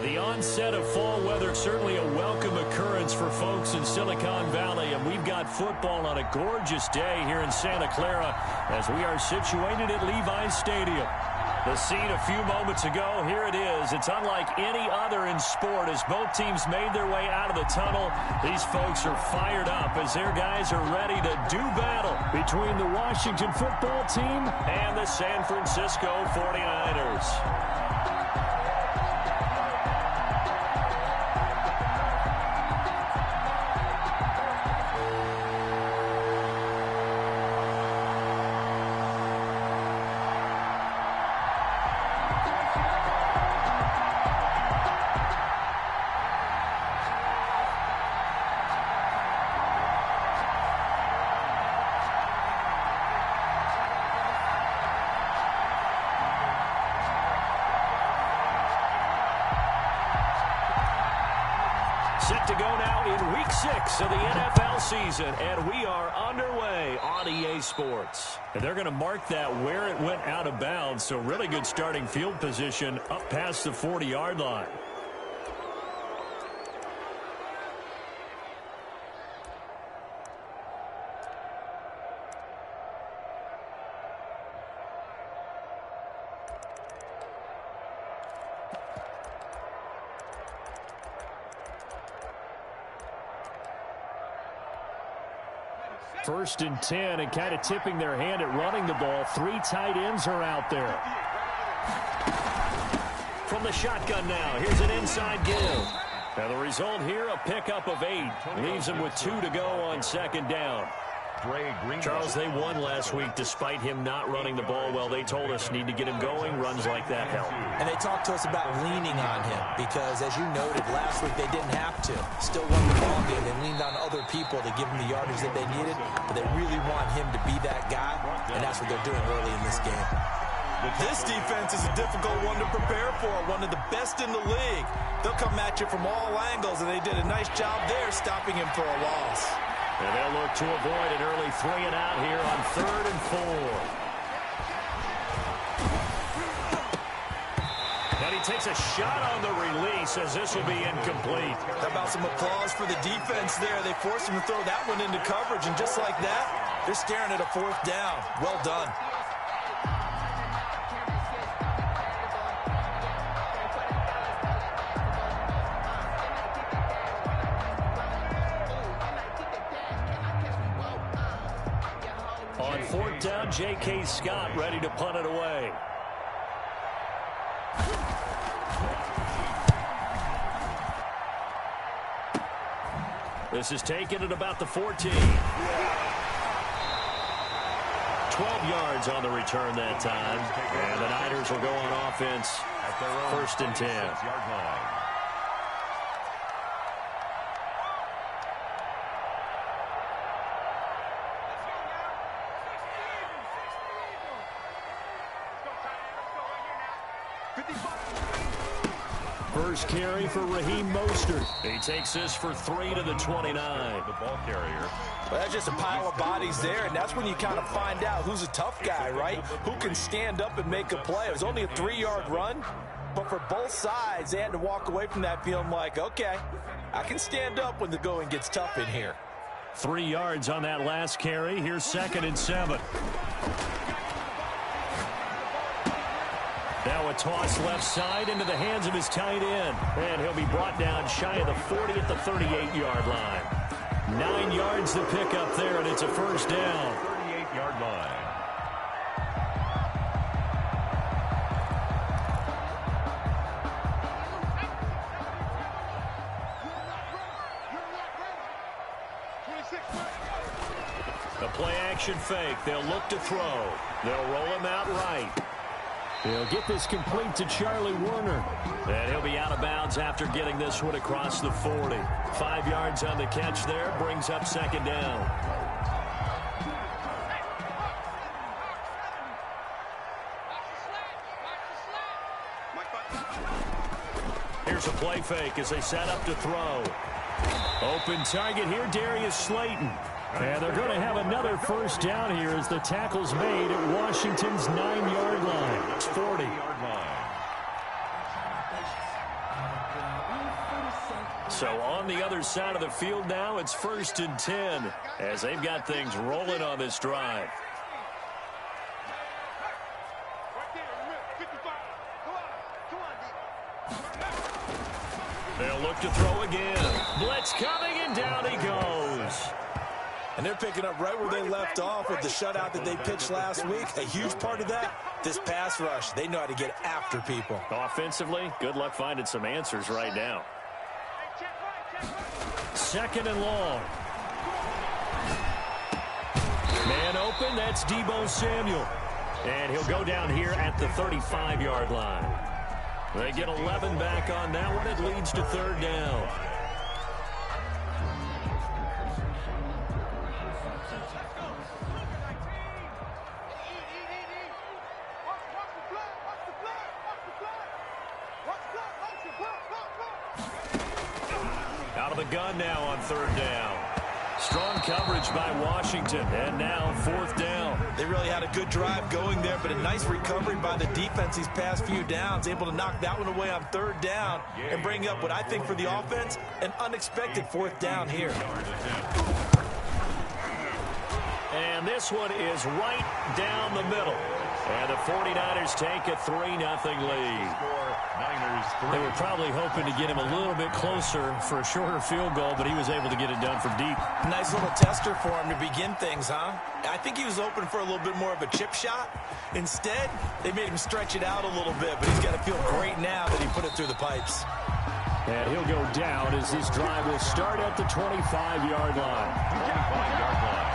The onset of fall weather, certainly a welcome occurrence for folks in Silicon Valley, and we've got football on a gorgeous day here in Santa Clara as we are situated at Levi's Stadium. The scene a few moments ago, here it is. It's unlike any other in sport as both teams made their way out of the tunnel. These folks are fired up as their guys are ready to do battle between the Washington football team and the San Francisco 49ers. Set to go now in Week 6 of the NFL season, and we are underway on EA Sports. And they're going to mark that where it went out of bounds, so really good starting field position up past the 40-yard line. First and 10, and kind of tipping their hand at running the ball. Three tight ends are out there. From the shotgun now, here's an inside give. Now the result here, a pickup of 8. Leaves them with 2 to go on second down. Charles, they won last week despite him not running the ball well. They told us need to get him going. Runs like that help. And they talked to us about leaning on him because, as you noted, last week they didn't have to. Still won the ball game. They leaned on other people to give them the yardage that they needed, but they really want him to be that guy, and that's what they're doing early in this game. This defense is a difficult one to prepare for, one of the best in the league. They'll come at you from all angles, and they did a nice job there stopping him for a loss. And they'll look to avoid an early 3-and-out here on 3rd and 4. And he takes a shot on the release as this will be incomplete. How about some applause for the defense there? They forced him to throw that one into coverage, and just like that, they're staring at a 4th down. Well done. On 4th down, J.K. Scott ready to punt it away. This is taken at about the 14. 12 yards on the return that time. And the Niners will go on offense. 1st and 10. First carry for Raheem Mostert. He takes this for 3 to the 29. The ball carrier. Well, that's just a pile of bodies there, and that's when you kind of find out who's a tough guy, right? Who can stand up and make a play. It was only a 3-yard run, but for both sides, they had to walk away from that feeling like, okay, I can stand up when the going gets tough in here. 3 yards on that last carry. Here's 2nd and 7. Now a toss left side into the hands of his tight end. And he'll be brought down shy of the 40 at the 38-yard line. 9 yards to pick up there, and it's a 1st down. 38-yard line. The play-action fake. They'll look to throw. They'll roll him out right. He'll get this complete to Charlie Warner. And he'll be out of bounds after getting this one across the 40. 5 yards on the catch there. Brings up 2nd down. Here's a play fake as they set up to throw. Open target here, Darius Slayton. And they're going to have another 1st down here as the tackle's made at Washington's 9-yard line. It's 40. So on the other side of the field now, it's 1st and 10 as they've got things rolling on this drive. They'll look to throw again. Blitz coming, and down he goes. And they're picking up right where they left off with the shutout that they pitched last week. A huge part of that, this pass rush. They know how to get after people. Offensively, good luck finding some answers right now. 2nd and long. Man open, that's Deebo Samuel. And he'll go down here at the 35-yard line. They get 11 back on that one. It leads to 3rd down. Out of the gun now on 3rd down. Strong coverage by Washington, and now 4th down. They really had a good drive going there, but a nice recovery by the defense these past few downs, able to knock that one away on 3rd down and bring up what I think for the offense, an unexpected 4th down here. And this one is right down the middle. And the 49ers take a 3-0 lead. They were probably hoping to get him a little bit closer for a shorter field goal, but he was able to get it done from deep. Nice little tester for him to begin things, huh? I think he was open for a little bit more of a chip shot. Instead, they made him stretch it out a little bit, but he's got to feel great now that he put it through the pipes. And he'll go down as this drive will start at the 25-yard line. 25-yard line.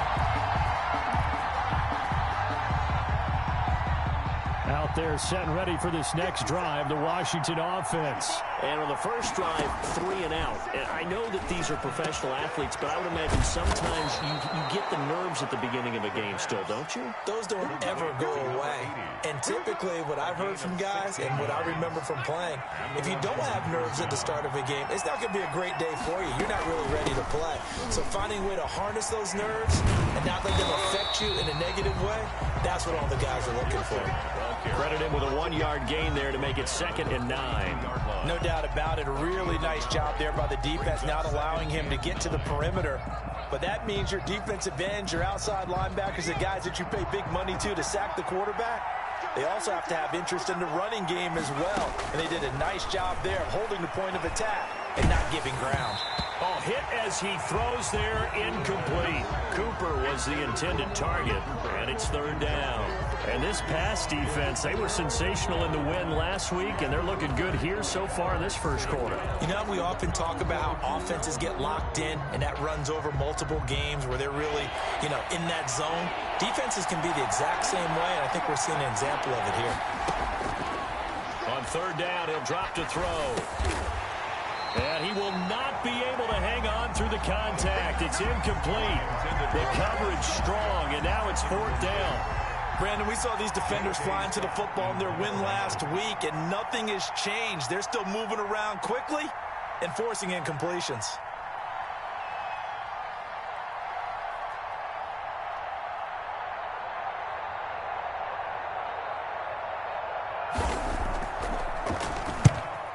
Out there set and ready for this next drive, the Washington offense. And on the first drive, 3 and out. And I know that these are professional athletes, but I would imagine sometimes you get the nerves at the beginning of a game still, don't you? Those don't ever go away. And typically what I've heard from guys and what I remember from playing, if you don't have nerves at the start of a game, it's not going to be a great day for you. You're not really ready to play. So finding a way to harness those nerves and not let them affect you in a negative way, that's what all the guys are looking for. Credit him with a 1-yard gain there to make it 2nd and 9. No doubt about it. A really nice job there by the defense, not allowing him to get to the perimeter. But that means your defensive ends, your outside linebackers, the guys that you pay big money to sack the quarterback, they also have to have interest in the running game as well. And they did a nice job there of holding the point of attack and not giving ground. Oh, hit as he throws there, incomplete. Cooper was the intended target, and it's 3rd down. And this pass defense, they were sensational in the win last week, and they're looking good here so far in this first quarter. You know, we often talk about how offenses get locked in, and that runs over multiple games where they're really, in that zone. Defenses can be the exact same way, and I think we're seeing an example of it here. On 3rd down, he'll drop to throw. And he will not be able to hang on through the contact. It's incomplete. The coverage strong, and now it's 4th down. Brandon, we saw these defenders flying to the football in their win last week, and nothing has changed. They're still moving around quickly and forcing incompletions.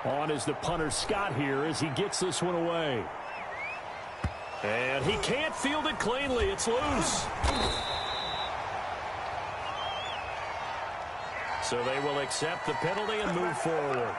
On is the punter Scott here as he gets this one away. And he can't field it cleanly. It's loose. So they will accept the penalty and move forward.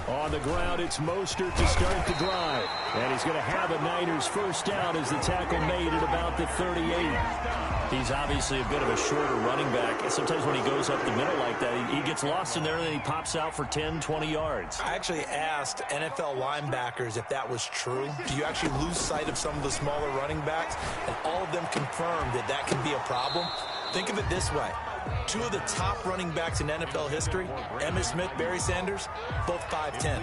On the ground, it's Mostert to start the drive. And he's going to have a Niners first down as the tackle made at about the 38. He's obviously a bit of a shorter running back. And sometimes when he goes up the middle like that, he gets lost in there and then he pops out for 10, 20 yards. I actually asked NFL linebackers if that was true. Do you actually lose sight of some of the smaller running backs? And all of them confirmed that that can be a problem. Think of it this way. Two of the top running backs in NFL history, Emmitt Smith, Barry Sanders, both 5'10".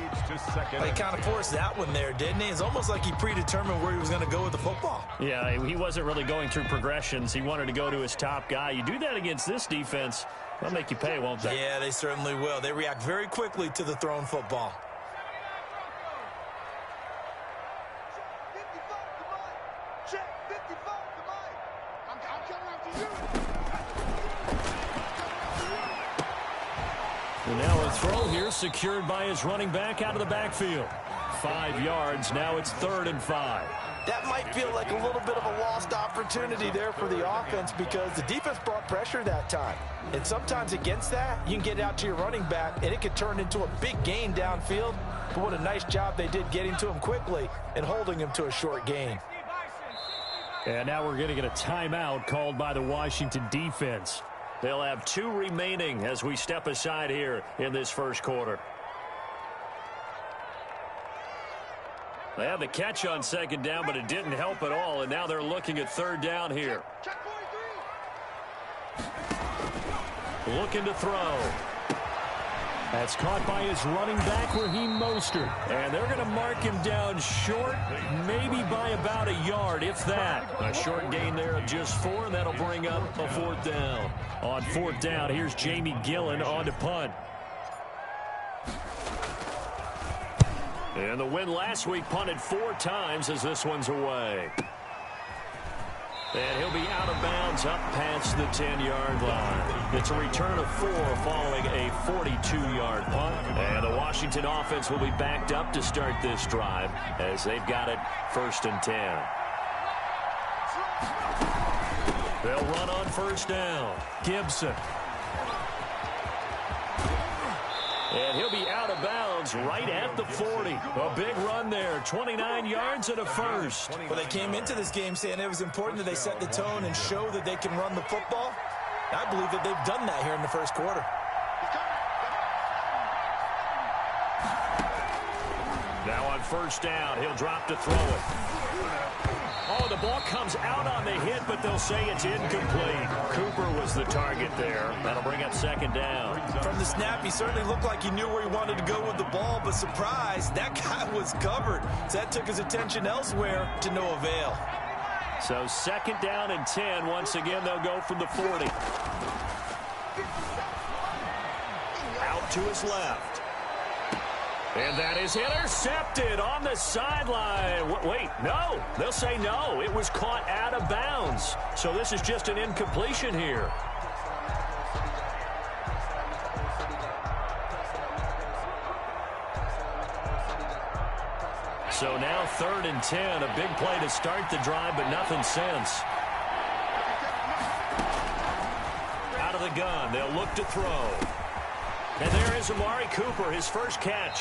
But he kind of forced that one there, didn't he? It's almost like he predetermined where he was going to go with the football. Yeah, he wasn't really going through progressions. He wanted to go to his top guy. You do that against this defense, they'll make you pay, won't they? Yeah, they certainly will. They react very quickly to the thrown football. throw here secured by his running back out of the backfield. 5 yards. Now it's 3rd and 5. That might feel like a little bit of a lost opportunity there for the offense because the defense brought pressure that time. And sometimes against that, you can get out to your running back, and it could turn into a big gain downfield. But what a nice job they did getting to him quickly and holding him to a short gain. And now we're going to get a timeout called by the Washington defense. They'll have 2 remaining as we step aside here in this first quarter. They had the catch on 2nd down, but it didn't help at all, and now they're looking at 3rd down here. Looking to throw. That's caught by his running back, Raheem Mostert. And they're going to mark him down short, maybe by about a yard, if that. A short gain there of just 4, and that'll bring up a 4th down. On 4th down, here's Jamie Gillen on to punt. And the win last week punted 4 times as this one's away. And he'll be out of bounds up past the 10-yard line. It's a return of 4 following a 42-yard punt. And the Washington offense will be backed up to start this drive as they've got it 1st and 10. They'll run on 1st down. Gibson. And he'll be out of bounds right at the 40. A big run there, 29 yards and a first. Well, they came into this game saying it was important that they set the tone and show that they can run the football. I believe that they've done that here in the first quarter. Now on 1st down, he'll drop to throw it. Oh, the ball comes out on the hit, but they'll say it's incomplete. Cooper was the target there. That'll bring up 2nd down. From the snap, he certainly looked like he knew where he wanted to go with the ball, but surprise, that guy was covered. So that took his attention elsewhere to no avail. So 2nd down and 10. Once again, they'll go from the 40. Out to his left. And that is intercepted on the sideline. Wait, no. They'll say no. It was caught out of bounds. So this is just an incompletion here. So now 3rd and 10. A big play to start the drive, but nothing since. Out of the gun. They'll look to throw. And there is Amari Cooper, his first catch.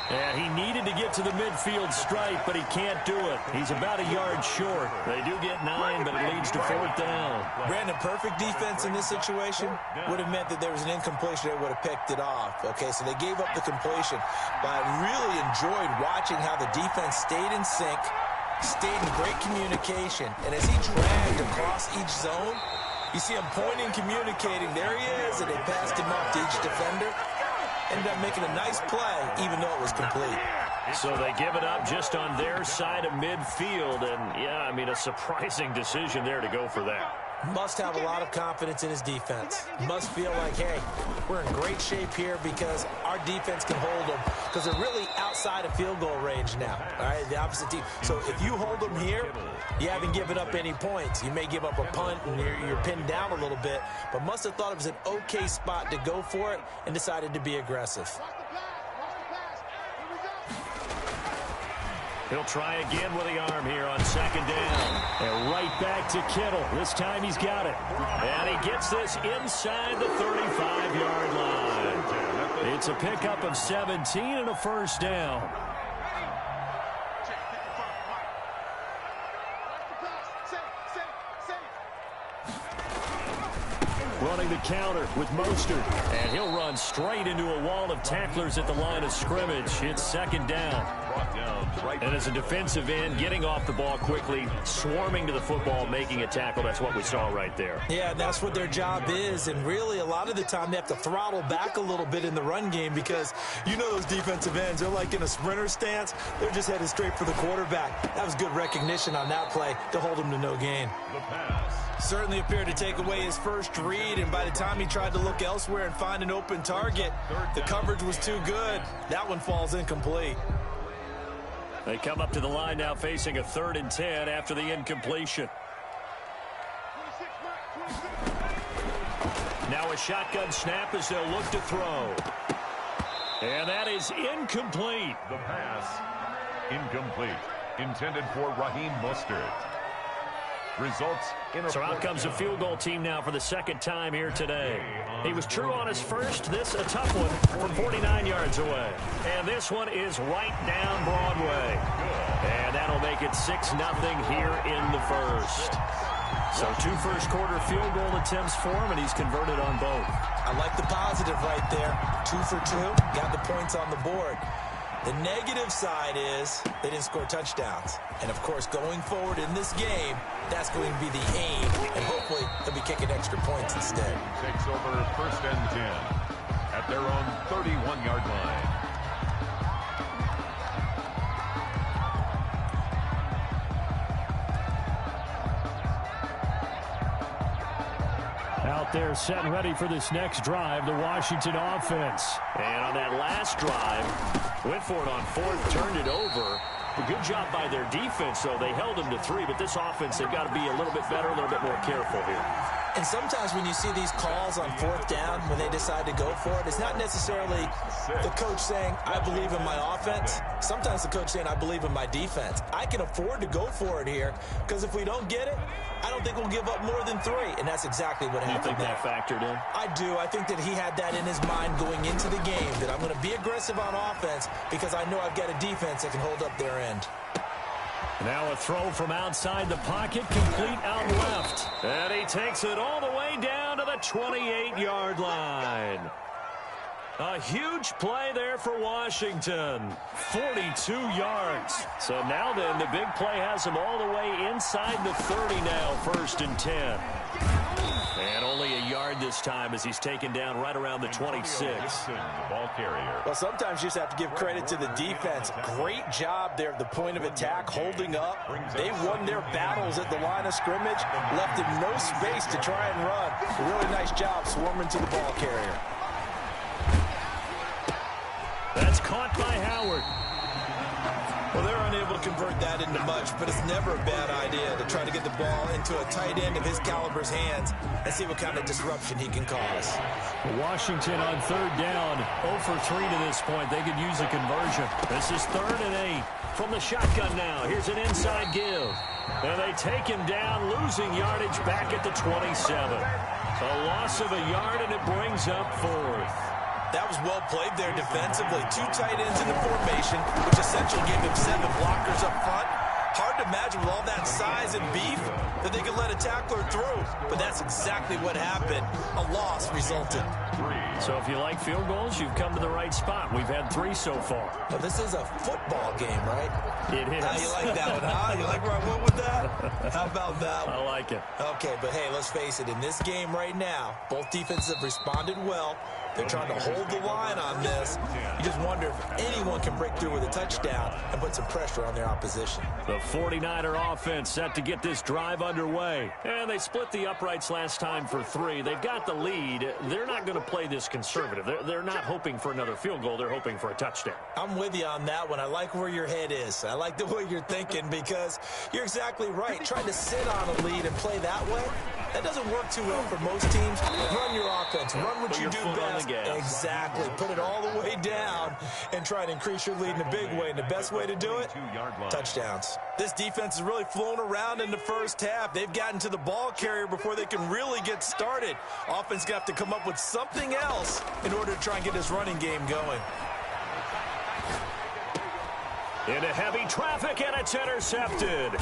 And he needed to get to the midfield stripe, but he can't do it. He's about a yard short. They do get 9, but it leads to 4th down. Brandon, perfect defense in this situation would have meant that there was an incompletion. They would have picked it off. Okay, so they gave up the completion. But I really enjoyed watching how the defense stayed in sync, stayed in great communication. And as he dragged across each zone, you see him pointing, communicating. There he is, and they passed him up to each defender. Ended up making a nice play, even though it was complete. So they give it up just on their side of midfield. And, yeah, I mean, a surprising decision there to go for that. Must have a lot of confidence in his defense. Must feel like, hey, we're in great shape here because our defense can hold them because they're really outside of field goal range now, all right, the opposite team. So if you hold them here, you haven't given up any points. You may give up a punt and you're pinned down a little bit, but must have thought it was an okay spot to go for it and decided to be aggressive. He'll try again with the arm here on 2nd down. And right back to Kittle. This time he's got it. And he gets this inside the 35-yard line. It's a pickup of 17 and a first down. Running the counter with Mostert. And he'll run straight into a wall of tacklers at the line of scrimmage. It's 2nd down. And as a defensive end, getting off the ball quickly, swarming to the football, making a tackle. That's what we saw right there. Yeah, that's what their job is. And really, a lot of the time, they have to throttle back a little bit in the run game because you know those defensive ends, they're like in a sprinter stance. They're just headed straight for the quarterback. That was good recognition on that play to hold him to no gain. Certainly appeared to take away his first read, and by the time he tried to look elsewhere and find an open target, the coverage was too good. That one falls incomplete. They come up to the line now facing a 3rd and 10 after the incompletion. Now a shotgun snap as they'll look to throw. And that is incomplete. The pass, incomplete. Intended for Raheem Mostert. Results in a So out comes the field goal team now for the second time here today. He was true on his first. This a tough one from 49 yards away. And this one is right down Broadway. And that'll make it 6-0 here in the first. So 2 first-quarter field goal attempts for him, and he's converted on both. I like the positive right there. 2 for 2. Got the points on the board. The negative side is they didn't score touchdowns. And, of course, going forward in this game, that's going to be the aim. And hopefully they'll be kicking extra points instead. Takes over 1st and 10 at their own 31-yard line. Out there set and ready for this next drive, the Washington offense. And on that last drive, went for it on 4th, turned it over. A good job by their defense, though. They held them to 3, but this offense, they've got to be a little bit better, a little bit more careful here. And sometimes when you see these calls on 4th down, when they decide to go for it, it's not necessarily the coach saying, I believe in my offense. Sometimes the coach saying, I believe in my defense. I can afford to go for it here, because if we don't get it, I don't think we'll give up more than 3. And that's exactly what happened. You think that factored in? I do. I think that he had that in his mind going into the game, that I'm going to be aggressive on offense because I know I've got a defense that can hold up their end. Now a throw from outside the pocket, complete out left. And he takes it all the way down to the 28-yard line. A huge play there for Washington. 42 yards. So now then, the big play has him all the way inside the 30 now, 1st and 10. And only a yard this time as he's taken down right around the 26. The ball carrier. Well, sometimes you just have to give credit to the defense. Great job there at the point of attack, holding up. They won their battles at the line of scrimmage, left him no space to try and run. A really nice job swarming to the ball carrier. That's caught by Howard. Well, they're unable to convert that into much, but it's never a bad idea to try to get the ball into a tight end of his caliber's hands and see what kind of disruption he can cause. Washington on 3rd down, 0 for 3 to this point. They could use a conversion. This is 3rd and 8 from the shotgun now. Here's an inside give. And they take him down, losing yardage back at the 27. A loss of a yard, and it brings up 4th. That was well played there defensively. 2 tight ends in the formation, which essentially gave him 7 blockers up front. Hard to imagine with all that size and beef that they could let a tackler through. But that's exactly what happened. A loss resulted. So if you like field goals, you've come to the right spot. We've had 3 so far. Well, this is a football game, right? It is. How you like that one, huh? You like where I went with that? How about that one? I like it. Okay, but hey, let's face it. In this game right now, both defenses have responded well. They're trying to hold the line on this. You just wonder if anyone can break through with a touchdown and put some pressure on their opposition. The 49er offense set to get this drive underway. And they split the uprights last time for 3. They've got the lead. They're not going to play this conservative. They're not hoping for another field goal. They're hoping for a touchdown. I'm with you on that one. I like where your head is. I like the way you're thinking because you're exactly right. Trying to sit on a lead and play that way, that doesn't work too well for most teams. Run your offense. Run what you do best. Exactly. Put it all the way down and try to increase your lead in a big way. And the best way to do it, touchdowns. This defense is really flown around in the first half. They've gotten to the ball carrier before they can really get started. Offense going to have to come up with something else in order to try and get this running game going. Into heavy traffic, and it's intercepted.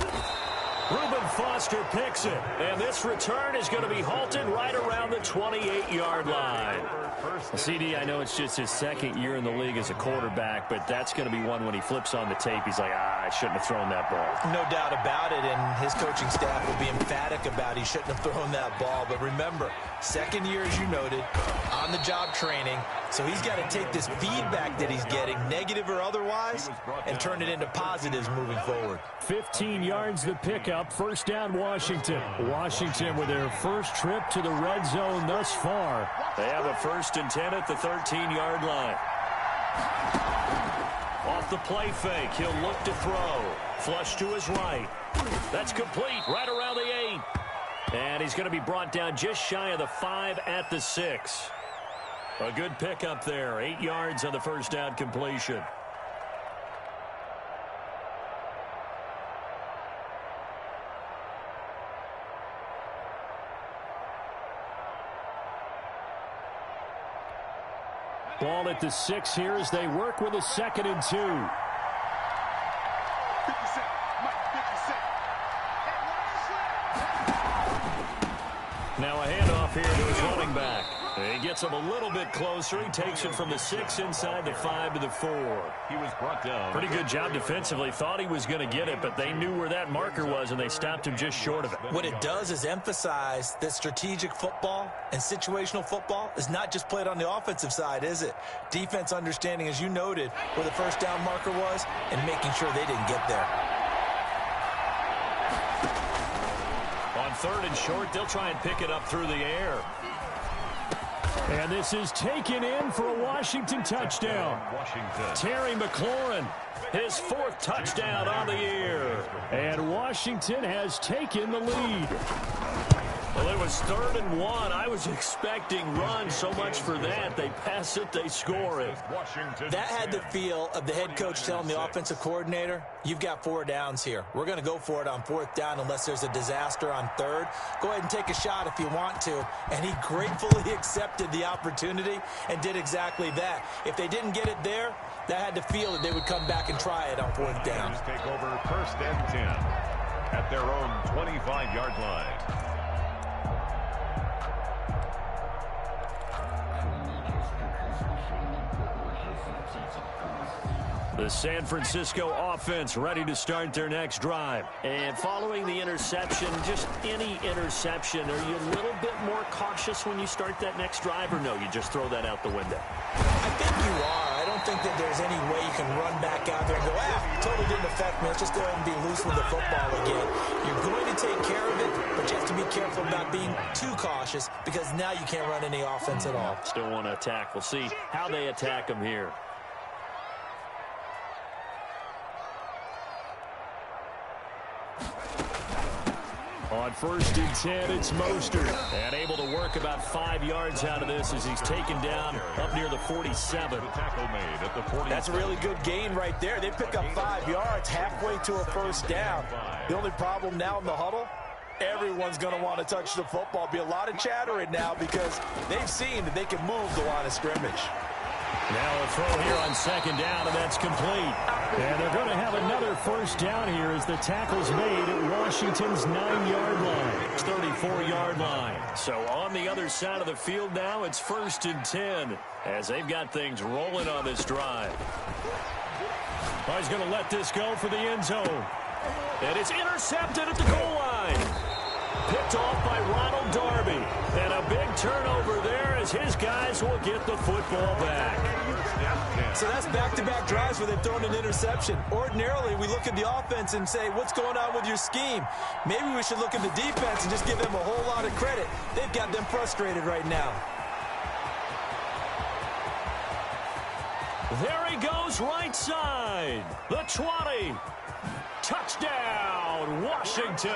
Reuben Foster picks it, and this return is going to be halted right around the 28-yard line. CD, I know it's just his 2nd year in the league as a quarterback, but that's going to be one when he flips on the tape, he's like, I shouldn't have thrown that ball. No doubt about it, and his coaching staff will be emphatic about he shouldn't have thrown that ball. But remember, 2nd year, as you noted, on-the-job training, so he's got to take this feedback that he's getting, negative or otherwise, and turn it into positives moving forward. 15 yards the pickup, 1st down Washington. Washington with their first trip to the red zone thus far. They have a 1st and 10 at the 13-yard line. Off the play fake, he'll look to throw. Flush to his right. That's complete, right around the 8. And he's going to be brought down just shy of the 5 at the 6. A good pickup there. 8 yards on the first down completion. Ball at the 6 here as they work with a 2nd and 2. Now a handoff here to his running back. He gets him a little bit closer. He takes it from the 6 inside the 5 to the 4. He was brought down. Pretty good job defensively. Thought he was going to get it, but they knew where that marker was, and they stopped him just short of it. What it does is emphasize that strategic football and situational football is not just played on the offensive side, is it? Defense understanding, as you noted, where the first down marker was and making sure they didn't get there. On 3rd and short, they'll try and pick it up through the air. And this is taken in for a Washington touchdown. Terry McLaurin, his 4th touchdown on the year. And Washington has taken the lead. Well, it was 3rd and 1. I was expecting run, so much for that. They pass it, they score it. That had the feel of the head coach telling the offensive coordinator, you've got 4 downs here. We're going to go for it on 4th down unless there's a disaster on 3rd. Go ahead and take a shot if you want to. And he gratefully accepted the opportunity and did exactly that. If they didn't get it there, that had the feel that they would come back and try it on 4th down. Take over 1st and 10 at their own 25-yard line. The San Francisco offense ready to start their next drive. And following the interception, just any interception, are you a little bit more cautious when you start that next drive, or no, you just throw that out the window? I think you are. I don't think that there's any way you can run back out there and go, totally didn't affect me. Let's just go ahead and be loose with the football again. You're going to take care of it, but you have to be careful about being too cautious because now you can't run any offense at all. Still want to attack. We'll see how they attack them here. On 1st and 10, it's Mostert. And able to work about 5 yards out of this as he's taken down up near the 47. That's a really good gain right there. They pick up 5 yards halfway to a 1st down. The only problem now in the huddle, everyone's going to want to touch the football. Be a lot of chattering now because they've seen that they can move the line of scrimmage. Now a throw here on 2nd down, and that's complete. And they're going to have another 1st down here as the tackle's made at Washington's 9-yard line. 34-yard line. So on the other side of the field now, it's 1st and 10 as they've got things rolling on this drive. Oh, he's going to let this go for the end zone. And it's intercepted at the goal line. Picked off by Ronald Darby. And a big turnover there as his guys will get the football back. So that's back-to-back drives where they've thrown an interception. Ordinarily, we look at the offense and say, what's going on with your scheme? Maybe we should look at the defense and just give them a whole lot of credit. They've got them frustrated right now. There he goes, right side. The 20. Touchdown, Washington.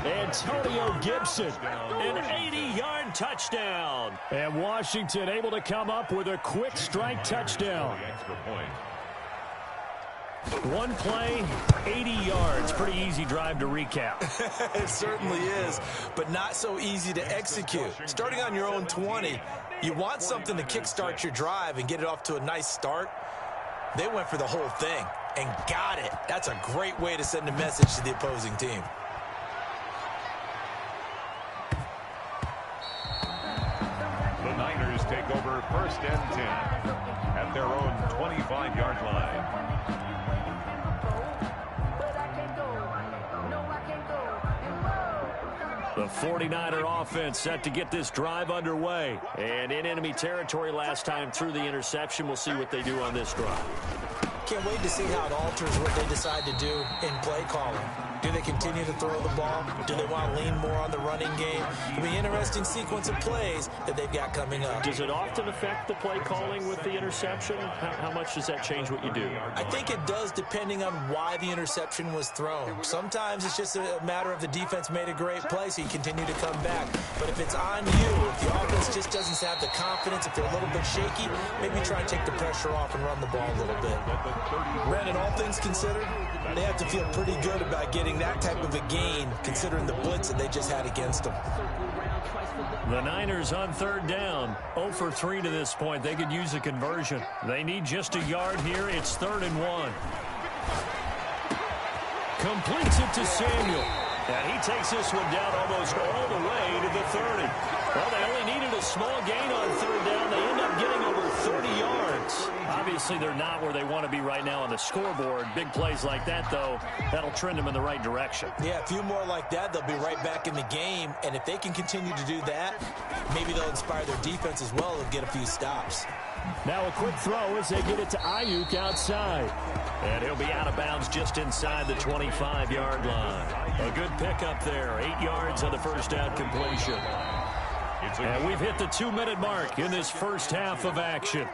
Antonio Gibson, an 80-yard touchdown. And Washington able to come up with a quick strike touchdown. One play, 80 yards. Pretty easy drive to recap. It certainly is, but not so easy to execute. Starting on your own 20, you want something to kickstart your drive and get it off to a nice start. They went for the whole thing and got it. That's a great way to send a message to the opposing team. The Niners take over 1st and 10 at their own 25-yard line. The 49er offense set to get this drive underway. And in enemy territory last time through the interception. We'll see what they do on this drive. Can't wait to see how it alters what they decide to do in play calling. Do they continue to throw the ball? Do they want to lean more on the running game? It'll be an interesting sequence of plays that they've got coming up. Does it often affect the play calling with the interception? How much does that change what you do? I think it does, depending on why the interception was thrown. Sometimes it's just a matter of the defense made a great play, so you continue to come back. But if it's on you, if the offense just doesn't have the confidence, if they're a little bit shaky, maybe try and take the pressure off and run the ball a little bit. Brandon, all things considered, they have to feel pretty good about getting that type of a gain, considering the blitz that they just had against them. The Niners on third down, 0 for 3 to this point. They could use a conversion. They need just a yard here. It's 3rd and 1. Completes it to Samuel. And he takes this one down almost all the way to the 30. Well, they only needed a small gain on third down. They end up getting over 30 yards. Obviously, they're not where they want to be right now on the scoreboard. Big plays like that, though, that'll trend them in the right direction. Yeah, a few more like that, they'll be right back in the game. And if they can continue to do that, maybe they'll inspire their defense as well and get a few stops. Now a quick throw as they get it to Ayuk outside. And he'll be out of bounds just inside the 25-yard line. A good pickup there. 8 yards on the first down completion. And we've hit the 2-minute mark in this first half of action.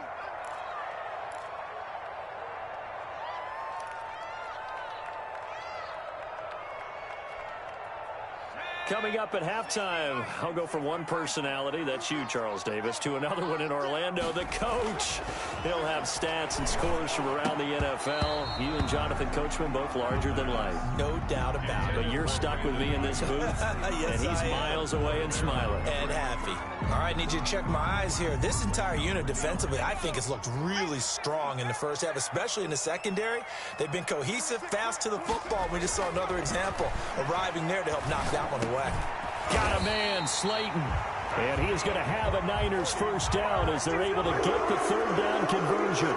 Coming up at halftime, I'll go from one personality, that's you, Charles Davis, to another one in Orlando, the coach. He'll have stats and scores from around the NFL. You and Jonathan Coachman, both larger than life. No doubt about it. But you're stuck with me in this booth, yes, and he's miles away and smiling. And happy. All right, need you to check my eyes here. This entire unit defensively, I think, has looked really strong in the first half, especially in the secondary. They've been cohesive, fast to the football. We just saw another example arriving there to help knock that one away. Got a man, Slayton. And he is going to have a Niners first down as they're able to get the third down conversion.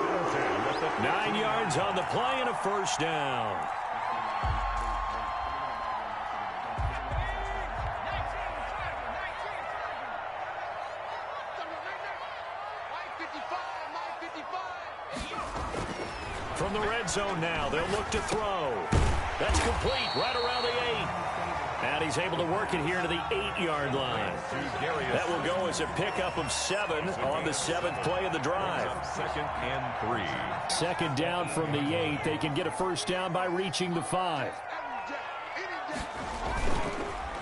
9 yards on the play and a first down. From the red zone now, they'll look to throw. That's complete right around the 8. And he's able to work it here to the 8-yard line. That will go as a pickup of 7 on the 7th play of the drive. 2nd and 3. Second down from the 8. They can get a first down by reaching the 5.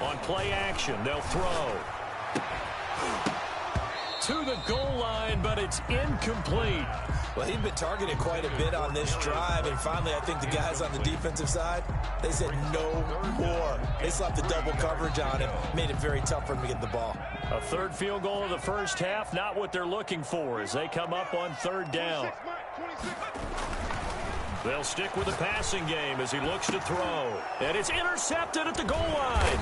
On play action, they'll throw. To the goal line, but it's incomplete. Well, he's been targeted quite a bit on this drive, and finally I think the guys on the defensive side, they said no more. They slapped the double coverage on him, made it very tough for him to get the ball. A third field goal of the first half, not what they're looking for as they come up on third down. They'll stick with the passing game as he looks to throw. And it's intercepted at the goal line.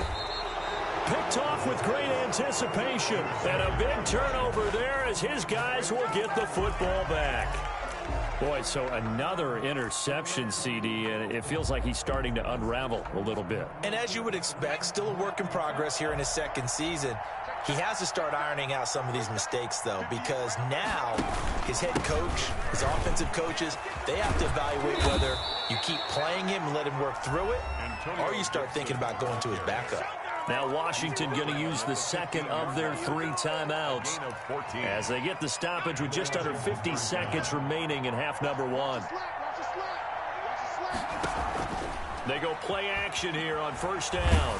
Picked off with great anticipation. And a big turnover there as his guys will get the football back. Boy, so another interception, CD, and it feels like he's starting to unravel a little bit. And as you would expect, still a work in progress here in his second season. He has to start ironing out some of these mistakes, though, because now his head coach, his offensive coaches, they have to evaluate whether you keep playing him and let him work through it, or you start thinking about going to his backup. Now Washington going to use the second of their 3 timeouts as they get the stoppage with just under 50 seconds remaining in half number 1. They go play action here on first down.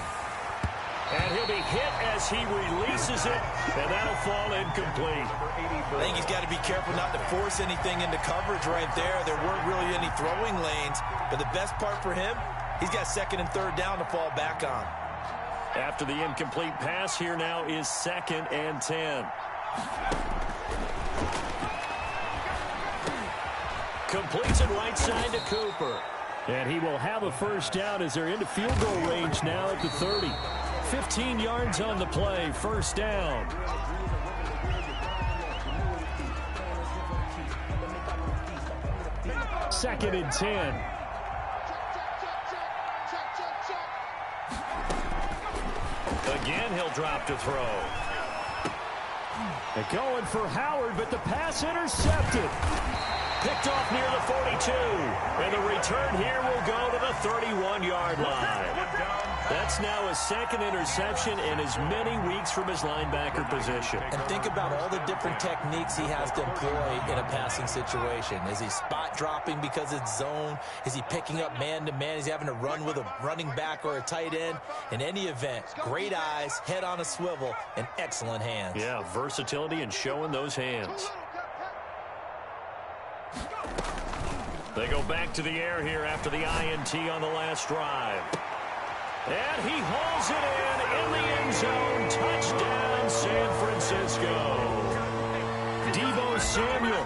And he'll be hit as he releases it, and that'll fall incomplete. I think he's got to be careful not to force anything into coverage right there. There weren't really any throwing lanes, but the best part for him, he's got second and third down to fall back on. After the incomplete pass, here now is 2nd and 10. Completes it right side to Cooper. And he will have a first down as they're into field goal range now at the 30. 15 yards on the play, first down. Second and 10. Again, he'll drop to throw. They're going for Howard, but the pass intercepted. Picked off near the 42. And the return here will go to the 31-yard line. That's now his second interception in as many weeks from his linebacker position. And think about all the different techniques he has to employ in a passing situation. Is he spot dropping because it's zone? Is he picking up man-to-man? Is he having to run with a running back or a tight end? In any event, great eyes, head on a swivel, and excellent hands. Yeah, versatility and showing those hands. They go back to the air here after the INT on the last drive. And he hauls it in the end zone. Touchdown, San Francisco. Deebo Samuel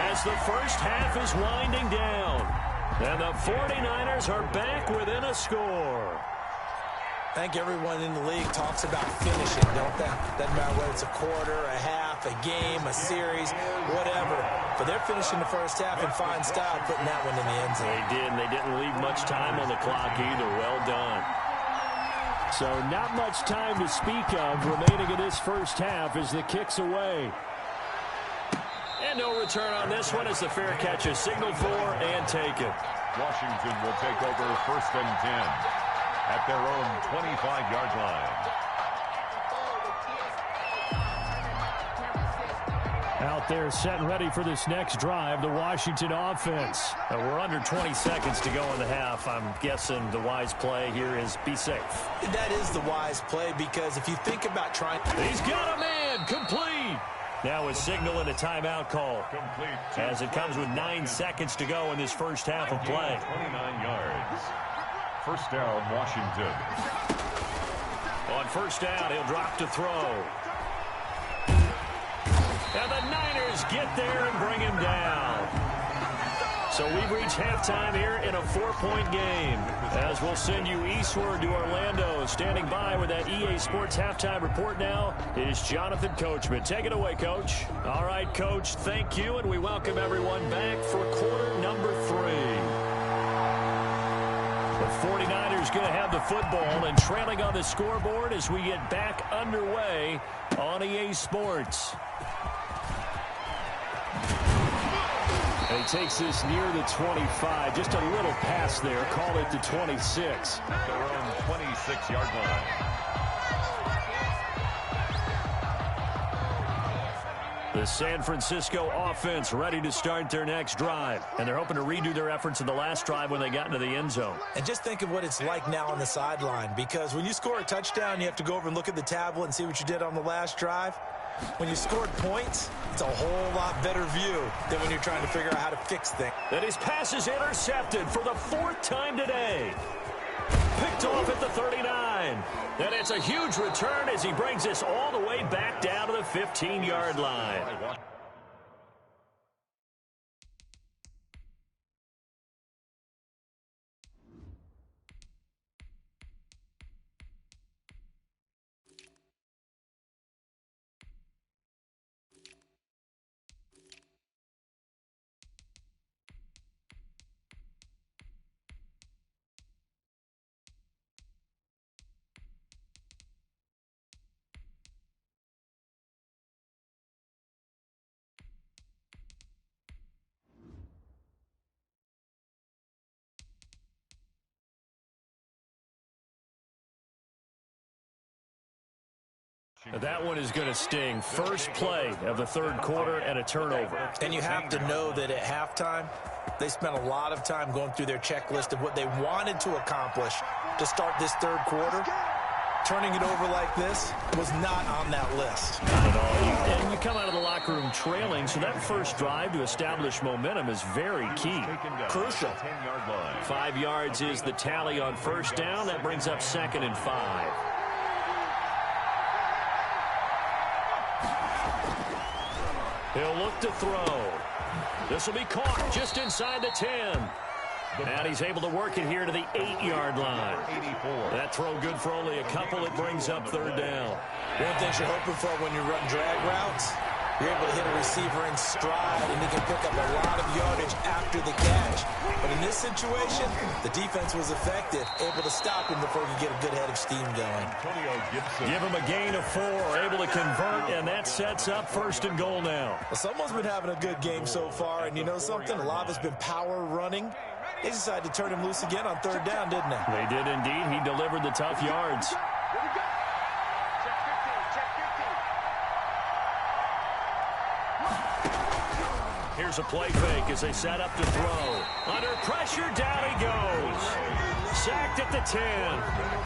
as the first half is winding down. And the 49ers are back within a score. I think everyone in the league talks about finishing, don't they? Doesn't matter whether it's a quarter, a half, a game, a series, whatever. But they're finishing the first half in fine style, putting that one in the end zone. They did, and they didn't leave much time on the clock either. Well done. So not much time to speak of remaining in this first half as the kick's away. And no return on this one as the fair catch is signaled for and taken. Washington will take over 1st and 10 at their own 25-yard line. Out there set and ready for this next drive, the Washington offense. We're under 20 seconds to go in the half. I'm guessing the wise play here is be safe. That is the wise play because if you think about trying... He's got a man, complete. Now is signaling a timeout call as it comes with 9 seconds to go in this first half of play. 29 yards. First down, Washington. On first down, he'll drop to throw. And the Niners get there and bring him down. So we've reached halftime here in a 4-point game. As we'll send you eastward to Orlando. Standing by with that EA Sports halftime report now is Jonathan Coachman. Take it away, Coach. All right, Coach, thank you, and we welcome everyone back for quarter number 3. The 49ers going to have the football and trailing on the scoreboard as we get back underway on EA Sports. And he takes this near the 25. Just a little pass there. Call it the 26. Their own 26-yard line. The San Francisco offense ready to start their next drive. And they're hoping to redo their efforts in the last drive when they got into the end zone. And just think of what it's like now on the sideline. Because when you score a touchdown, you have to go over and look at the tablet and see what you did on the last drive. When you scored points, it's a whole lot better view than when you're trying to figure out how to fix things. And his pass is intercepted for the 4th time today. Picked off at the 39. And it's a huge return as he brings us all the way back down to the 15-yard line. That one is going to sting. First play of the 3rd quarter and a turnover. And you have to know that at halftime, they spent a lot of time going through their checklist of what they wanted to accomplish to start this 3rd quarter. Turning it over like this was not on that list. Not at all. And you come out of the locker room trailing, so that first drive to establish momentum is very key. Crucial. 10-yard line. 5 yards is the tally on first down. That brings up 2nd and 5. He'll look to throw. This will be caught just inside the 10. And he's able to work it here to the 8-yard line. 84. That throw good for only a couple. It brings up 3rd down. One of the things you're hoping for when you run drag routes, you're able to hit a receiver in stride, and he can pick up a lot of yardage after the catch. But in this situation, the defense was effective, able to stop him before he could get a good head of steam going. Give him a gain of 4, able to convert, and that sets up 1st and goal now. Well, someone's been having a good game so far, and you know something? A lot of it's been power running. They decided to turn him loose again on 3rd down, didn't they? They did indeed. He delivered the tough yards. Here's a play fake as they set up to throw. Under pressure, down he goes. Sacked at the 10.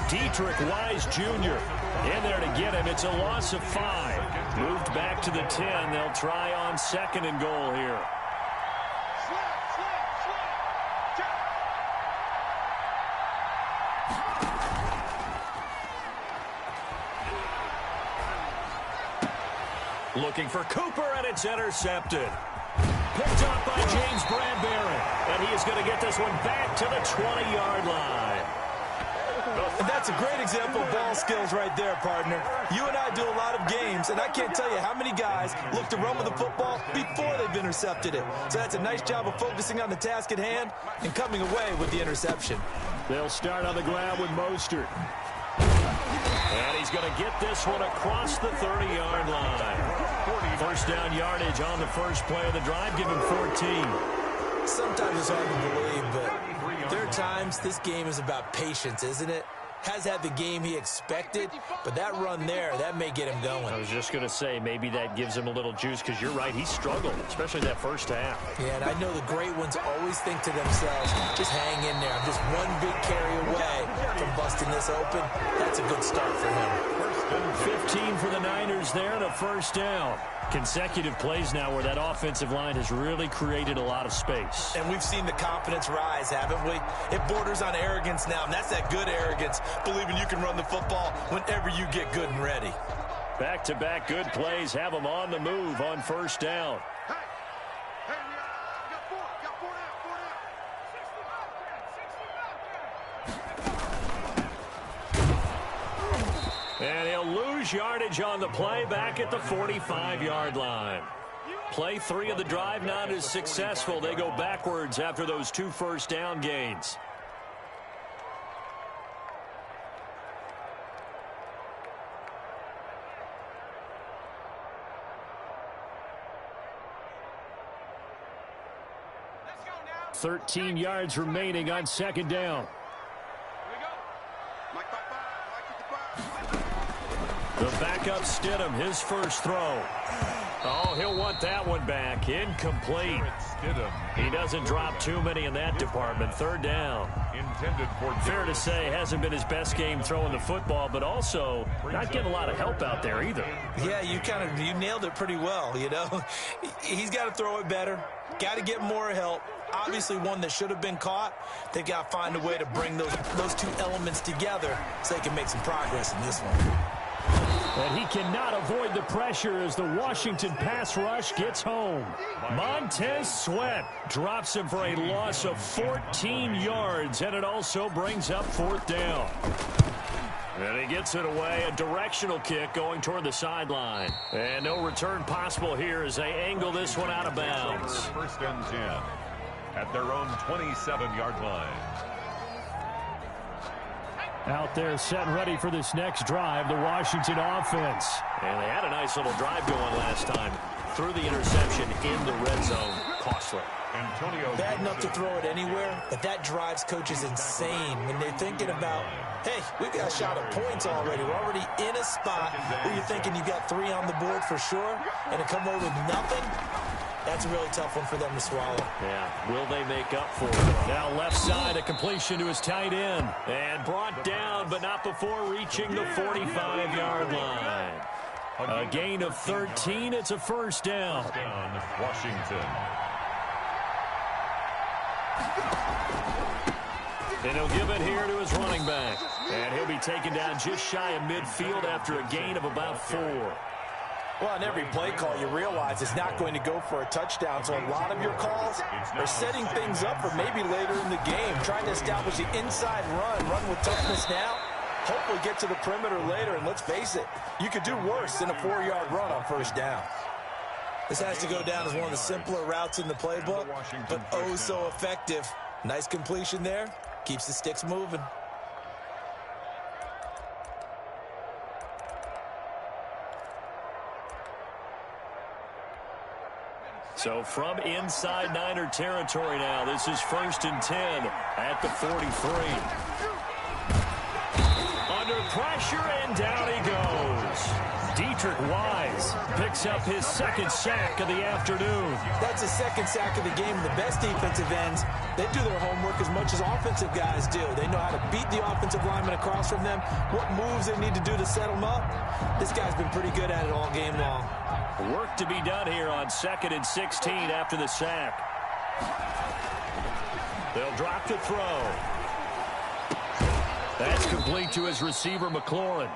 Dietrich Wise Jr. in there to get him. It's a loss of 5. Moved back to the 10. They'll try on 2nd and goal here. Looking for Cooper, and it's intercepted. Picked up by James Bradbury, and he is going to get this one back to the 20-yard line. And that's a great example of ball skills right there, partner. You and I do a lot of games, and I can't tell you how many guys look to run with the football before they've intercepted it. So that's a nice job of focusing on the task at hand and coming away with the interception. They'll start on the ground with Mostert. And he's going to get this one across the 30-yard line. 1st down yardage on the first play of the drive. Give him 14. Sometimes it's hard to believe, but there are times this game is about patience, isn't it? Has had the game he expected, but that run there, that may get him going. I was just going to say, maybe that gives him a little juice, because you're right, he struggled, especially that first half. Yeah, and I know the great ones always think to themselves, just hang in there. I'm just one big carry away from busting this open. That's a good start for him. 15 for the Niners there and a 1st down. Consecutive plays now where that offensive line has really created a lot of space. And we've seen the confidence rise, haven't we? It borders on arrogance now, and that's that good arrogance, believing you can run the football whenever you get good and ready. Back-to-back good plays have them on the move on 1st down. And he'll lose yardage on the play back at the 45-yard line. Play 3 of the drive not as successful. They go backwards after those 2 first down gains. Let's go now. 13 yards remaining on 2nd down. The backup Stidham, his first throw. Oh, he'll want that one back. Incomplete. He doesn't drop too many in that department. 3rd down. Fair to say, hasn't been his best game throwing the football, but also not getting a lot of help out there either. Yeah, you nailed it pretty well, you know. He's got to throw it better. Got to get more help. Obviously one that should have been caught. They've got to find a way to bring those 2 elements together so they can make some progress in this one. And he cannot avoid the pressure as the Washington pass rush gets home. Montez Sweat drops him for a loss of 14 yards, and it also brings up 4th down. And he gets it away, a directional kick going toward the sideline. And no return possible here as they angle this one out of bounds. 1st and 10 at their own 27-yard line. Out there set and ready for this next drive, the Washington offense. And they had a nice little drive going last time. Threw the interception in the red zone. Costly. Bad enough to throw it anywhere, but that drives coaches insane when they're thinking about, hey, we've got a shot at points already. We're already in a spot where you're thinking you got 3 on the board for sure, and to come away with nothing, that's a really tough one for them to swallow. Yeah, will they make up for it? Now left side, a completion to his tight end. And brought down, but not before reaching the 45-yard line. A gain of 13, it's a 1st down. Washington. And he'll give it here to his running back. And he'll be taken down just shy of midfield after a gain of about 4. Well, on every play call, you realize it's not going to go for a touchdown. So a lot of your calls are setting things up for maybe later in the game, trying to establish the inside run with toughness now, hopefully get to the perimeter later. And let's face it, you could do worse than a 4-yard run on 1st down. This has to go down as one of the simpler routes in the playbook, but oh so effective Nice completion there. Keeps the sticks moving. So from inside Niner territory now, this is 1st and 10 at the 43. Under pressure, and down he goes. Dietrich Wise picks up his 2nd sack of the afternoon. That's his 2nd sack of the game. The best defensive ends, they do their homework as much as offensive guys do. They know how to beat the offensive lineman across from them, what moves they need to do to set them up. This guy's been pretty good at it all game long. Work to be done here on 2nd and 16 after the sack. They'll drop to throw. That's complete to his receiver, McLaurin.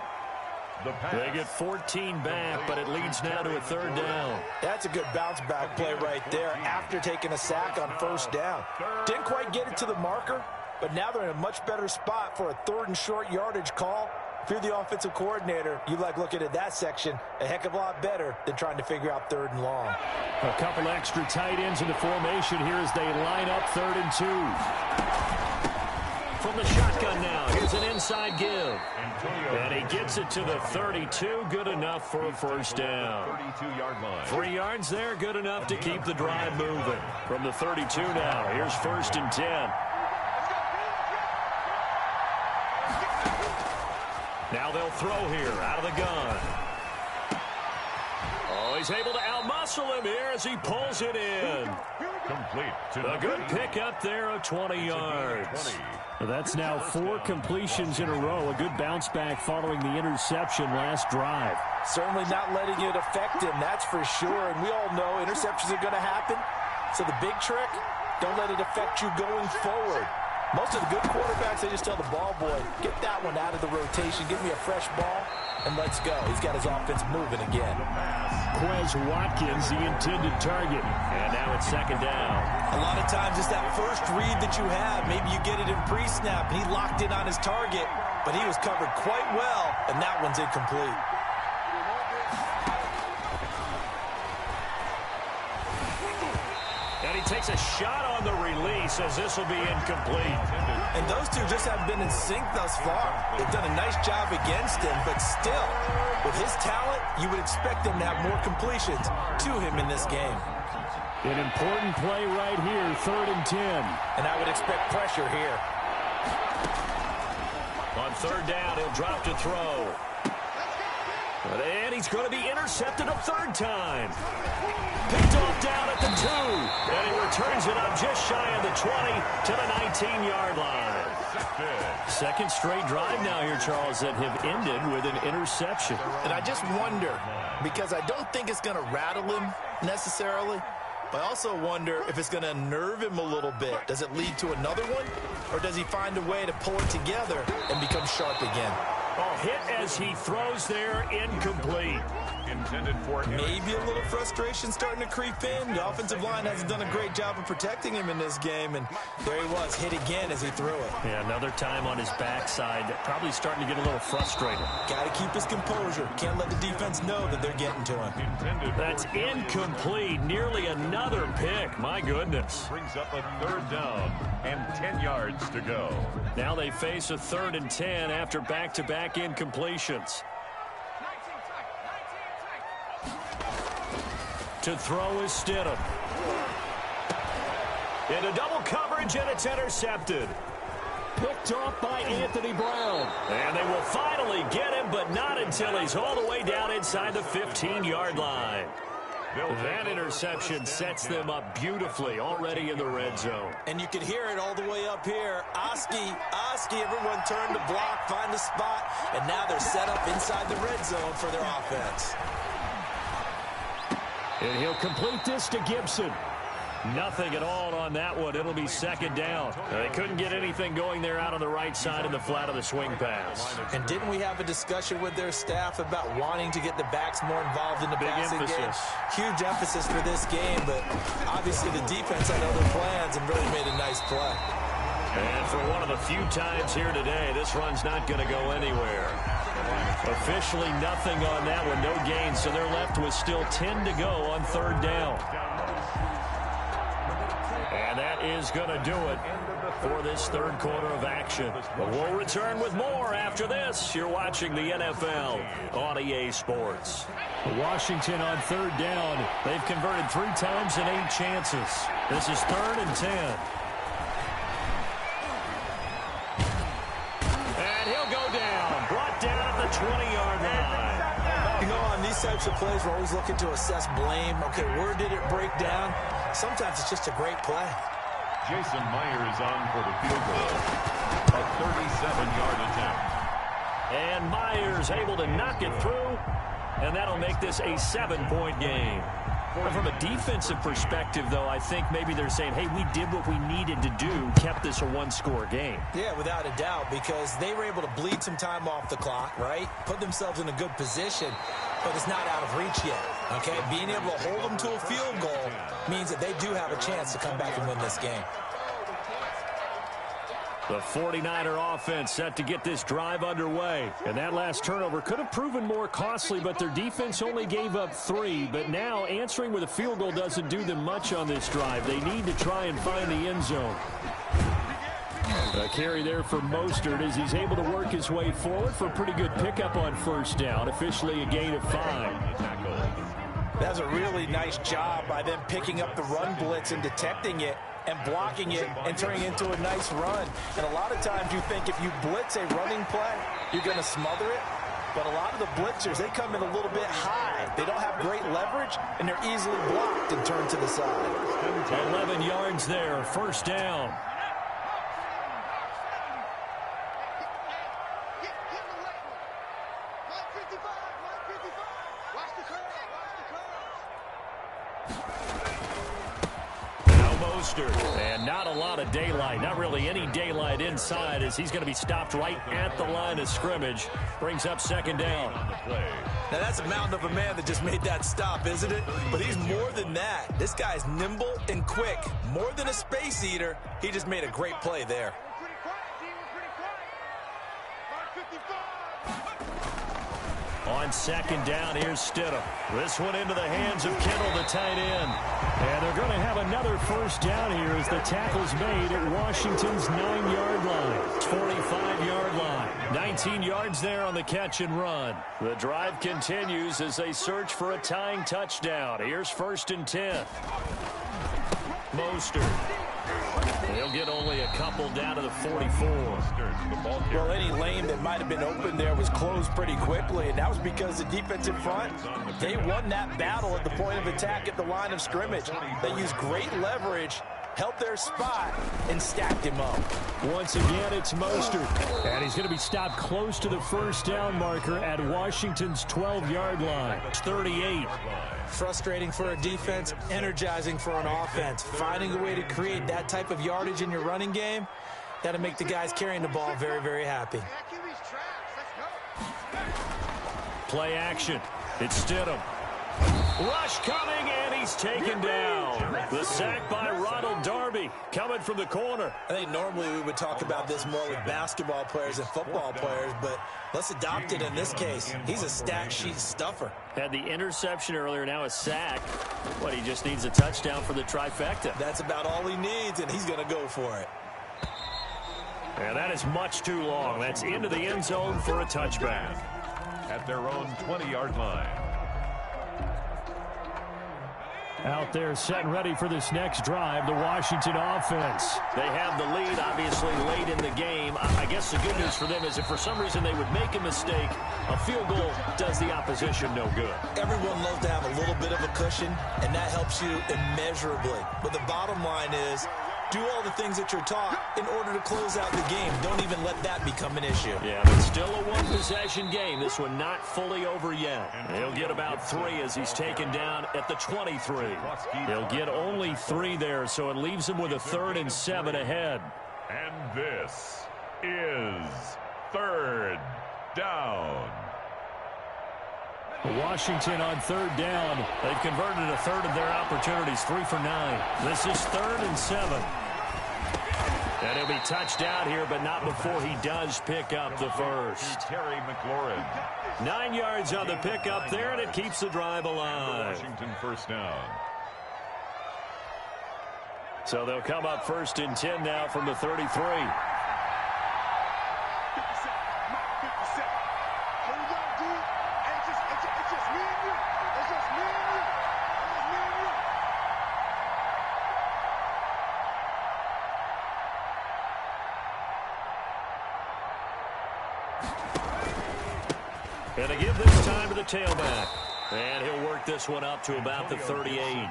They get 14 back, but it leads now to a 3rd down. That's a good bounce-back play right there after taking a sack on 1st down. Didn't quite get it to the marker, but now they're in a much better spot for a 3rd and short yardage call. If you're the offensive coordinator, you like looking at that section a heck of a lot better than trying to figure out 3rd and long. A couple extra tight ends in the formation here as they line up 3rd and 2. From the shotgun now, here's an inside give. And he gets it to the 32, good enough for a 1st down. 32-yard line. 3 yards there, good enough to keep the drive moving. From the 32 now, here's 1st and 10. Now they'll throw here out of the gun. Oh, he's able to outmuscle him here as he pulls it in. Complete to A good pickup there of 20 yards. That's now 4 completions in a row. A good bounce back following the interception last drive. Certainly not letting it affect him, that's for sure. And we all know interceptions are going to happen. So the big trick, don't let it affect you going forward. Most of the good quarterbacks, they just tell the ball boy, get that one out of the rotation, give me a fresh ball, and let's go. He's got his offense moving again. Quez Watkins, the intended target. And now it's 2nd down. A lot of times it's that first read that you have. Maybe you get it in pre-snap, and he locked in on his target, but he was covered quite well, and that one's incomplete. And he takes a shot on the release as this will be incomplete. And those two just haven't been in sync thus far. They've done a nice job against him, but still, with his talent, you would expect him to have more completions to him in this game. An important play right here, 3rd and 10. And I would expect pressure here. On 3rd down, he'll drop to throw. And he's going to be intercepted a 3rd time. Picked off down at the 2. And he returns it up just shy of the 20 to the 19-yard line. 2nd straight drive now here, Charles, that have ended with an interception. And I just wonder, because I don't think it's going to rattle him necessarily, but I also wonder if it's going to unnerve him a little bit. Does it lead to another one? Or does he find a way to pull it together and become sharp again? Oh, hit as he throws there, incomplete. Intended for maybe a little frustration starting to creep in. The offensive line hasn't done a great job of protecting him in this game, and there he was, hit again as he threw it. Yeah, another time on his backside, probably starting to get a little frustrated. Got to keep his composure. Can't let the defense know that they're getting to him. That's incomplete. Nearly another pick. My goodness. Brings up a 3rd down and 10 yards to go. Now they face a 3rd and 10 after back-to-back incompletions. To throw is Stidham. Into double coverage, and it's intercepted. Picked off by Anthony Brown. And they will finally get him, but not until he's all the way down inside the 15-yard line. That interception sets them up beautifully already in the red zone. And you can hear it all the way up here. Oski, everyone turned to block, find the spot, and now they're set up inside the red zone for their offense. And he'll complete this to Gibson. Nothing at all on that one. It'll be 2nd down. They couldn't get anything going there out on the right side in the flat of the swing pass. And didn't we have a discussion with their staff about wanting to get the backs more involved in the passing game? Huge emphasis for this game, but obviously the defense had other plans and really made a nice play. And for one of the few times here today, this run's not going to go anywhere. Officially nothing on that one, no gain, so they're left with still 10 to go on 3rd down. And that is going to do it for this third quarter of action. But we'll return with more after this. You're watching the NFL on EA Sports. Washington on third down. They've converted 3 times and 8 chances. This is 3rd and 10. And he'll go down. Brought down at the 20-yard line. You know, on these types of plays, we're always looking to assess blame. Okay, where did it break down? Sometimes it's just a great play. Jason Myers on for the field goal. A 37-yard attempt. And Myers able to knock it through. And that'll make this a 7-point game. From a defensive perspective, though, I think maybe they're saying, hey, we did what we needed to do, kept this a 1-score game. Yeah, without a doubt, because they were able to bleed some time off the clock, right? Put themselves in a good position, but it's not out of reach yet, okay? Being able to hold them to a field goal means that they do have a chance to come back and win this game. The 49er offense set to get this drive underway. And that last turnover could have proven more costly, but their defense only gave up 3. But now answering with a field goal doesn't do them much on this drive. They need to try and find the end zone. A carry there for Mostert as he's able to work his way forward for a pretty good pickup on first down. Officially a gain of 5. That's a really nice job by them picking up the run blitz and detecting it and blocking it and turning it into a nice run. And a lot of times you think if you blitz a running play, you're going to smother it. But a lot of the blitzers, they come in a little bit high. They don't have great leverage, and they're easily blocked and turned to the side. 11 yards there, first down. And not a lot of daylight, not really any daylight inside as he's going to be stopped right at the line of scrimmage. Brings up second down. Now that's a mountain of a man that just made that stop, isn't it? But he's more than that. This guy's nimble and quick. More than a space eater, he just made a great play there. On second down, here's Stidham. This one into the hands of Kittle, the tight end. And they're going to have another first down here as the tackle's made at Washington's 9-yard line. 45-yard line. 19 yards there on the catch and run. The drive continues as they search for a tying touchdown. Here's 1st and 10. Mostert. They'll get only a couple down to the 44. Well, any lane that might have been open there was closed pretty quickly, and that was because the defensive front, they won that battle at the point of attack at the line of scrimmage. They used great leverage, held their spot, and stacked him up. Once again, it's Mostert, and he's going to be stopped close to the first down marker at Washington's 12-yard line. It's 38. Frustrating for a defense, energizing for an offense. Finding a way to create that type of yardage in your running game, that'll make the guys carrying the ball very, very happy. Play action. It's Stidham. Rush coming, and he's taken down. The sack by Ronald Darby coming from the corner. I think normally we would talk about this more with basketball players and football players, but let's adopt it in this case. He's a stat sheet stuffer. Had the interception earlier, now a sack. What, he just needs a touchdown for the trifecta. That's about all he needs, and he's going to go for it. And that is much too long. That's into the end zone for a touchback. At their own 20-yard line. Out there set and ready for this next drive, the Washington offense. They have the lead, obviously, late in the game. I guess the good news for them is if for some reason they would make a mistake, a field goal does the opposition no good. Everyone loves to have a little bit of a cushion, and that helps you immeasurably. But the bottom line is, do all the things that you're taught in order to close out the game. Don't even let that become an issue. Yeah, but still a one-possession game. This one not fully over yet. He'll get about 3 as he's taken down at the 23. He'll get only 3 there, so it leaves him with a 3rd and 7 ahead. And this is 3rd down. Washington on 3rd down. They've converted a 1/3 of their opportunities, 3 for 9. This is 3rd and 7. And he'll be touched out here, but not before he does pick up the first. Terry McLaurin. 9 yards on the pickup there, and it keeps the drive alive. Washington first down. So they'll come up 1st and 10 now from the 33. And they give this time to the tailback. And he'll work this one up to about the 38.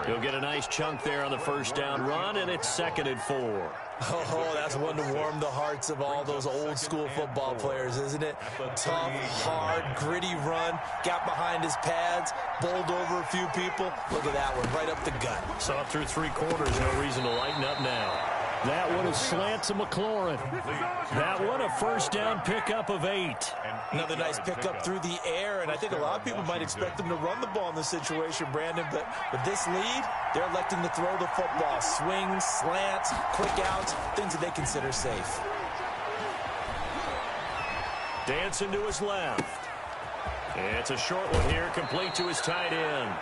He'll get a nice chunk there on the first down run, and it's 2nd and 4. Oh, that's one to warm the hearts of all those old school football players, isn't it? Tough, hard, gritty run, got behind his pads, bowled over a few people. Look at that one, right up the gut. Saw through 3 quarters, no reason to lighten up now. That one is slant to McLaurin. That one a first down pickup of 8. Another nice pickup through the air, and I think a lot of people might expect them to run the ball in this situation, Brandon, but with this lead, they're electing to throw the football. Swings, slants, quick outs, things that they consider safe. Dancing to his left. It's a short one here, complete to his tight end.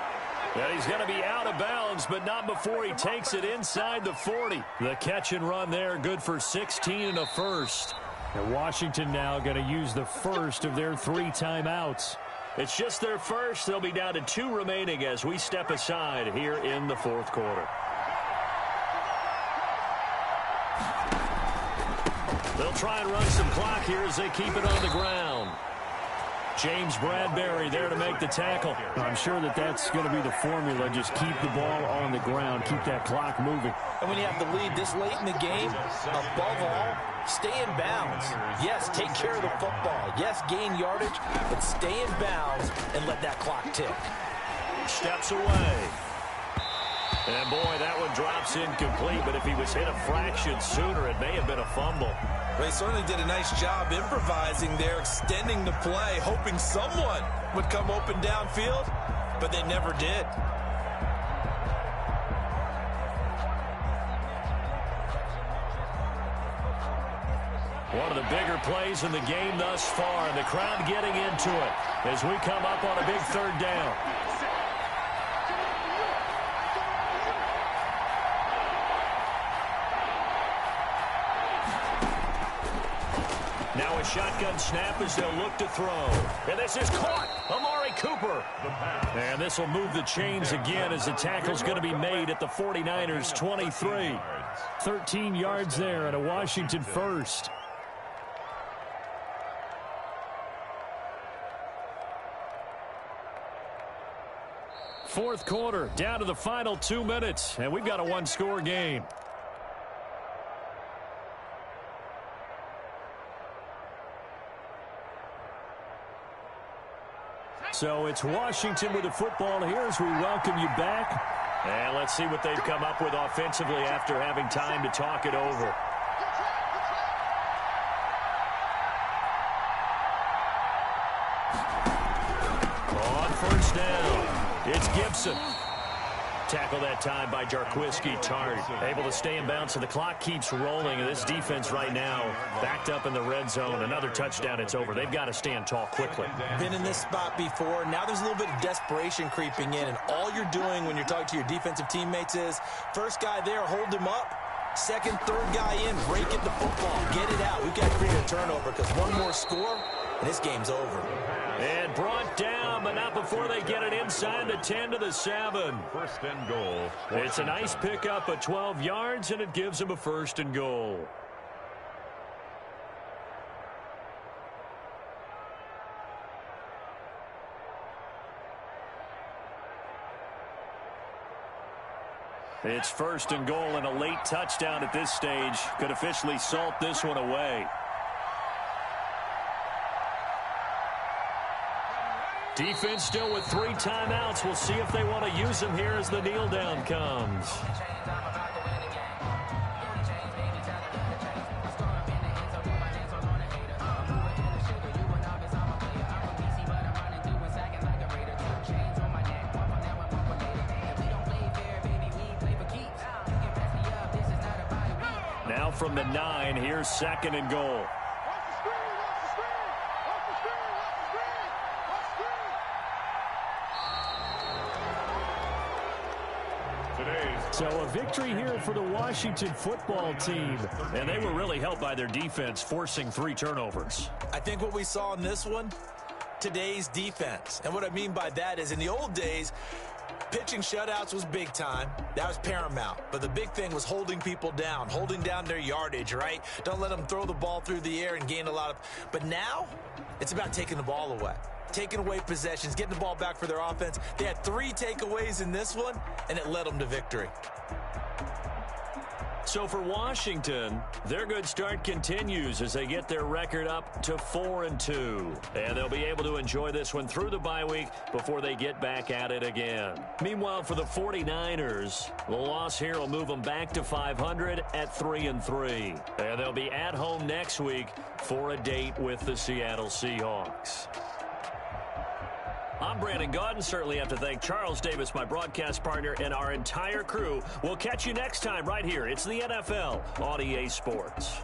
And he's going to be out of bounds, but not before he takes it inside the 40. The catch and run there, good for 16 and a first. And Washington now going to use the first of their 3 timeouts. It's just their first. They'll be down to 2 remaining as we step aside here in the 4th quarter. They'll try and run some clock here as they keep it on the ground. James Bradbury there to make the tackle. I'm sure that's going to be the formula. Just keep the ball on the ground. Keep that clock moving. And when you have the lead this late in the game, above all, stay in bounds. Yes, take care of the football. Yes, gain yardage, but stay in bounds and let that clock tick. Steps away. And boy, that one drops incomplete, but if he was hit a fraction sooner, it may have been a fumble. They certainly did a nice job improvising there, extending the play, hoping someone would come open downfield, but they never did. One of the bigger plays in the game thus far, and the crowd getting into it as we come up on a big 3rd down. Now a shotgun snap as they'll look to throw. And this is caught. Amari Cooper. And this will move the chains again as the tackle's going to be made at the 49ers 23. 13 yards there and a Washington first. Fourth quarter, down to the final 2 minutes, and we've got a 1-score game. So it's Washington with the football here as we welcome you back. And let's see what they've come up with offensively after having time to talk it over. On first down, it's Gibson. Tackle that time by Jarquiski Tart. Able to stay in bounds, so the clock keeps rolling. And this defense right now backed up in the red zone. Another touchdown, it's over. They've got to stand tall quickly. Been in this spot before. Now there's a little bit of desperation creeping in. And all you're doing when you're talking to your defensive teammates is, first guy there, hold him up. Second, third guy in, rake at the football. Get it out. We've got to create a turnover because one more score, and this game's over. And brought down, but not before they get it inside the 10 to the 7. 1st and goal. It's a nice pickup of 12 yards, and it gives them a 1st and goal. It's 1st and goal, and a late touchdown at this stage could officially salt this one away. Defense still with 3 timeouts. We'll see if they want to use them here as the kneel down comes. Now from the 9, here's 2nd and goal. So a victory here for the Washington football team. And they were really helped by their defense, forcing 3 turnovers. I think what we saw in this one, today's defense. And what I mean by that is in the old days, pitching shutouts was big time. That was paramount. But the big thing was holding people down, holding down their yardage, right? Don't let them throw the ball through the air and gain a lot of... But now, it's about taking the ball away. Taking away possessions, getting the ball back for their offense. They had 3 takeaways in this one, and it led them to victory. So for Washington, their good start continues as they get their record up to 4-2. And they'll be able to enjoy this one through the bye week before they get back at it again. Meanwhile, for the 49ers, the loss here will move them back to 500 at 3-3. And they'll be at home next week for a date with the Seattle Seahawks. I'm Brandon Gaudin. Certainly have to thank Charles Davis, my broadcast partner, and our entire crew. We'll catch you next time right here. It's the NFL on EA Sports.